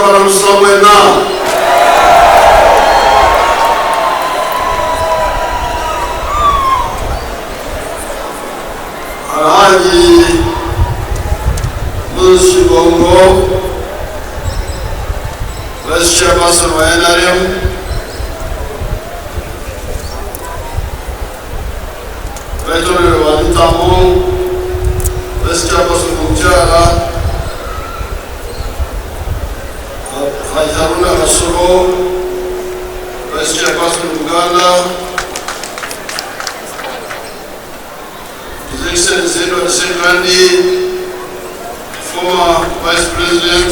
para Musawena. Alhaji Musi Bongo, Vice Chairperson wa NRM, Veteran wa Ntamu, Vice Chairperson Mujara, Haruna Kasoro, Vice Chairperson Uganda, His Excellency Edward Sekandi, former Vice President,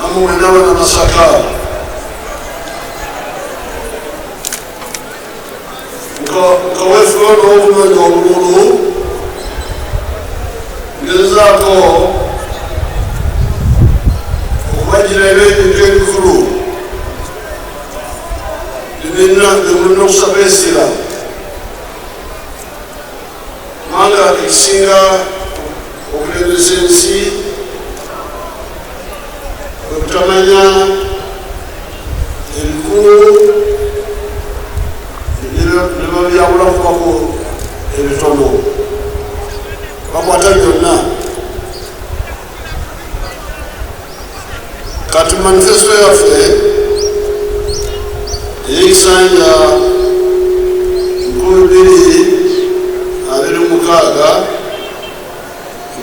Namu Wendawa na Masaka, Mkawefu wana uvume na ululu, ngezako ukubajira ibeni kwenye kuru, Dimino kusabesila, Manga kisinga, okulebesensi, okutamanya, ebikulu, neba byabulamu bako ebitono. Bakwata byonna. Kati manifesto yaffe ey'ekisanja 2026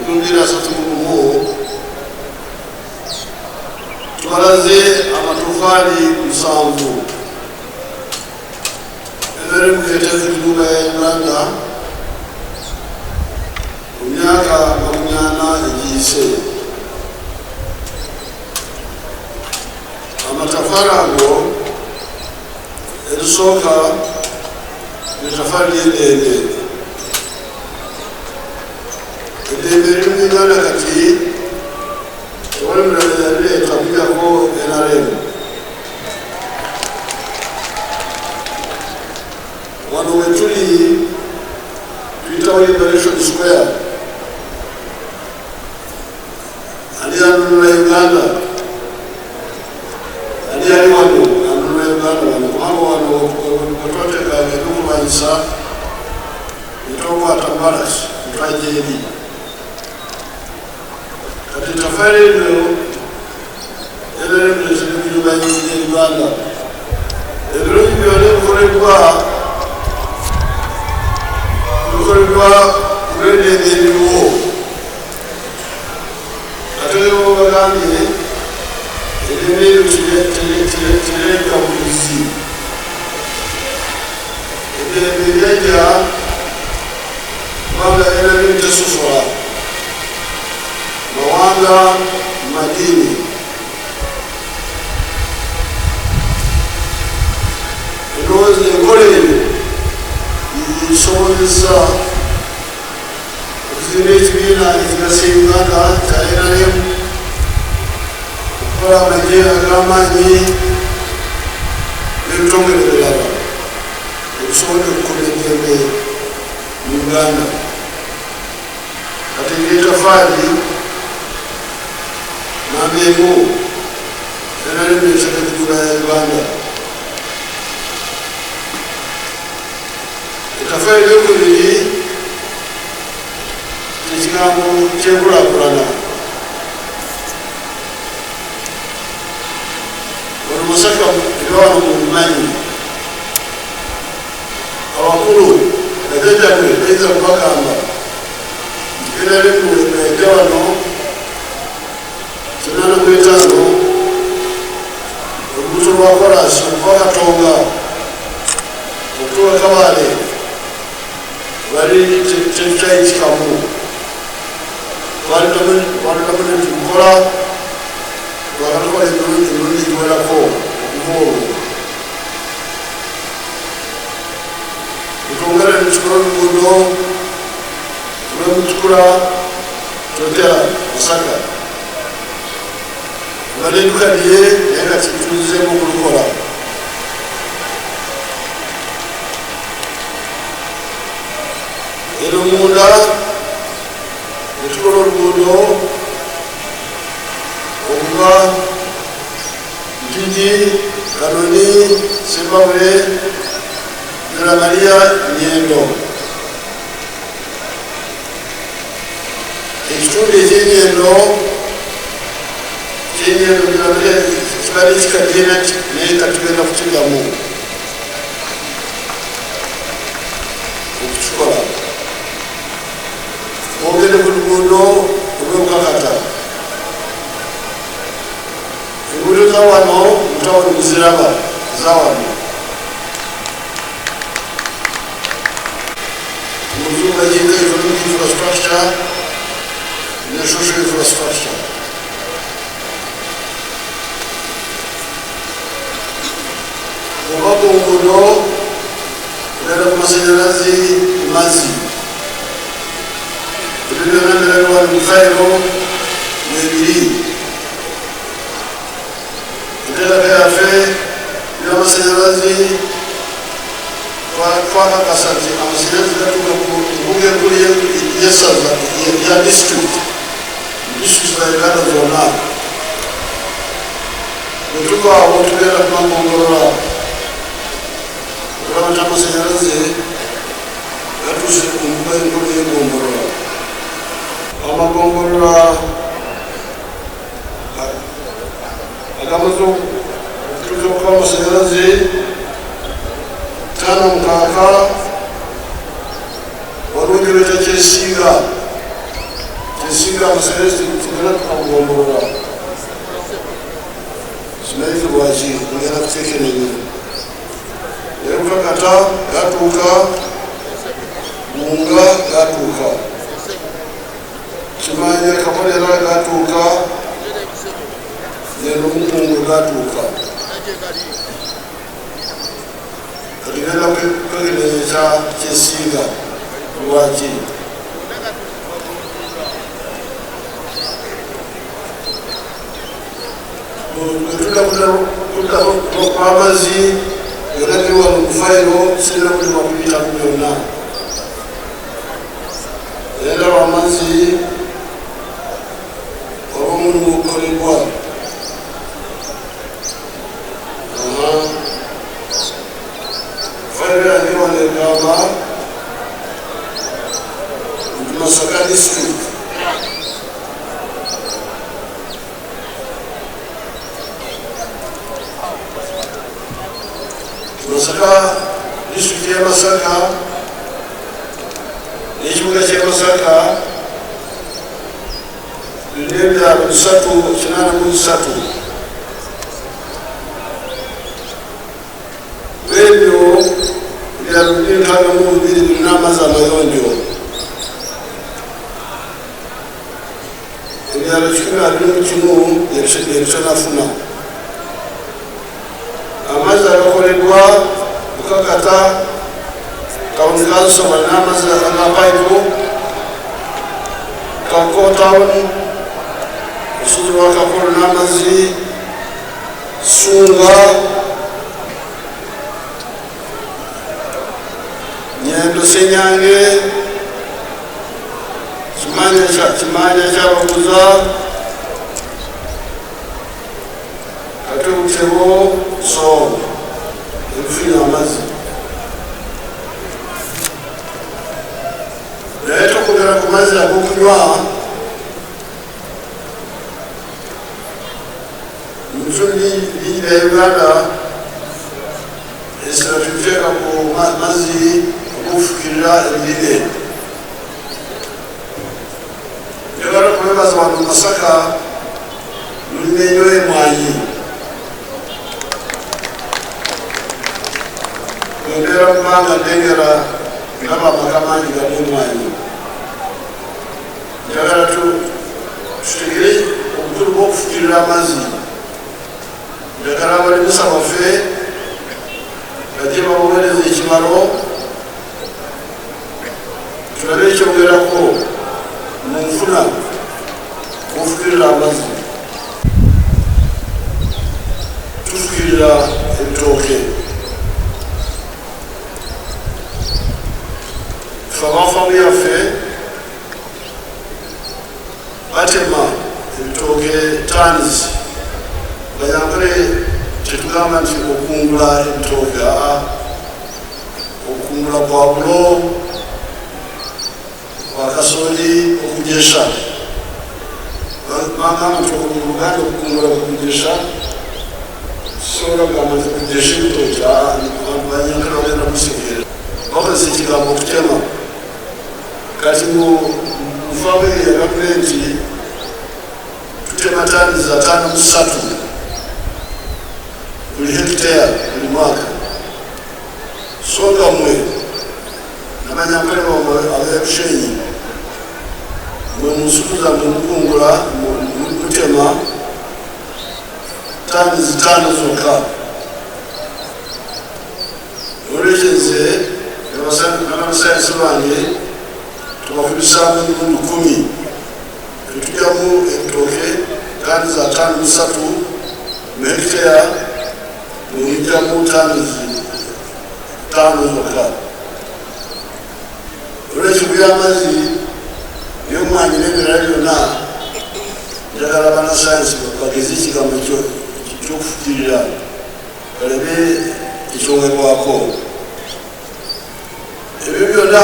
2031 twalaze amatofaali 7 NRM eteeka ebiduka ya Uganda mu myaka 80 egiyise. Amatafaali ago erisooka litafaali ly'eddembe. Eddembe liri mu Uganda kati tewali mulala yalireeta kujjako NRM. Wano we tuli tuyitawo Liberation Square, ali anunula Uganda, ali ali wano anunula Uganda wano, kubanga wano wetwateeka ebyokulwanyisa netwakwata mbalasi netwajja eri. Kati tafaali eno NRM ebiduka ya Uganda, ebirungi byonna ebikolebwa kulw'eddembe eririwo. Ate bo bagambye eddembe eryo terireka bulizi. Eddembe lyajja kubanga NRM tesosola mawanga madiini. Endowooza enkola eyo yisobozesa okuzimba ekibiina ekigasa Uganda kya NRM, okukola amagye ag'amaanyi n'ebitongole ebirala okusobola okukola eddembe mu Uganda. Kati ng'etafaali nambeemu NRM eteeka ebiduka ya Uganda. Etafaali eryokubiri ekigambo ky'enkulaakulana. Wano Masaka era wano mu bimanyi abakulu bajjajjaffe bayinza kubagamba nti NRM ejja wano 85 olubuto lwa Kolasi okuva Katonga okutuuka Kabale bali tekyayitikamu. Twalitamu netukola twakatukola emirundi giwerako okuva olwo. Tutongera netukula oluguudo lwemutukula Totera Masaka. Bali tukaliye naye kati tulizeemu okulukola. Ero munda Luguudo okuva Mpigi, Kanoni, Sembabule, Maria Nyendo. Ekitundu ekyenyendo kibali kikaddiina naye katugenda kukigamu okukikola. Ogende ku luguudo olw'Obukakata, enguudo za wano mutawuni muziraba za wano omuzungu aginga economic infrastructure ne social infrastructure. Oba ku nguudo ogenda ku masanyalazi, mazzi, ebyo byonna birabibwa mu fayiro mwebiri. Enteekateeka yaffe y'amasanyalazi twakakasa nti amasanyalazi gatuuka ku mbuga enkulu y'essaza ya disitulikiti za Uganda zonna. Bwe tuva awo tugenda ku Makongolola, olaba nti amasanyalaze gatuuse ku mbuga enkulu y'Egombolola. Amagongolola agamaze okutuuka okuba amasanyalaze 5 waliwo gye beta Kyesinga amasanyalaze tugenda tukamugombolola. Simanyi lwaki ngenda kuteeka enyonyi naye Bukakata gatuuka, Bunga gatuuka, Kimanya Kakolera gatuuka, Mukungu gatuuka. Katugenda kwegereza Kyesinga lwaki amazzi byonna biri wano mu fayiro, sirina kulima kubiyitamu byonna. Era ndaba amazzi oba omulimu gukolebwa. Fayiro yange wano egamba nti Masaka district y'e Masaka n'ekibuga ky'e Masaka birina ebyalo 83. Ebyo ebyalo 52 birina amazzi amayonjo. Ebyalo 121 ebitanafuna amazzi agakoleddwa Bukakata, County Council balina amazzi agapayipu, Kakko Town, olusozi lwa Kakko lulina amazzi, Ssunga, Nyendo Senyange, Kimanya Kyabaguza, Katebutebo, Soobo ebifuna amazzi. Naye tokugera ku mazzi ag'okunywa mu bitundu bingi bya Uganda esira tubiteeka ku mazzi ag'okufukirira ebirime. Njagala okwebaza wano mu Masaka mulina ennyo emwanyi. Bwembeera mu bbanga ndengera ndaba amaka mangi gali emwanyi. Njagala tutegere obukulu bw'okufukirira amazzi. Njagala abalimisa baffe bajje babonereze ekibalo, tulabe ekyogerako mu nfuna okufukirira amazzi. Tufukirira ebitooke. Ffe abafamu yaffe tanizi Banyankole tetugamba nti okungula ebitooke okungula kwa bulo kwa kasooli okujesha bagamba nti Oluganda okungula okujesha sobola kugamba nti okujesha ebitooke abantu Banyankole bagenda kusekeera bakozesa ekigambo okutema kati mu nfabwe ya gavumenti tutema tani za 5 buli hekitaya buli mwaka songa mwe n'Abanyankole ab'Ebushenyi mwe musukuza mu kungula mu kutema tani 5 zokka olwekyo nze n'abasayansi bange tubakubisaamu emirundi 10 tetujjamu ebitooke tani za 5 mu hekitaya mwijjamu tani 5 zokka olwekyo by'amazzi by'omwanyi n'ebirala byonna njagala bannasayansi bageze ekigambo ky'okufukirira balebe ekyongerwako ebyo byonna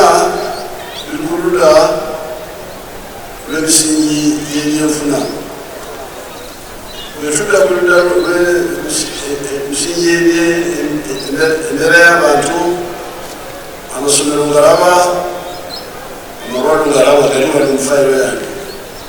biri ku ludda lw'emisingi y'ebyenfuna bwetudda ku ludda lw'emisingi embeera y'abantu amasomero ngalaba amalwaliro ngalaba gali wali mu fayiro yange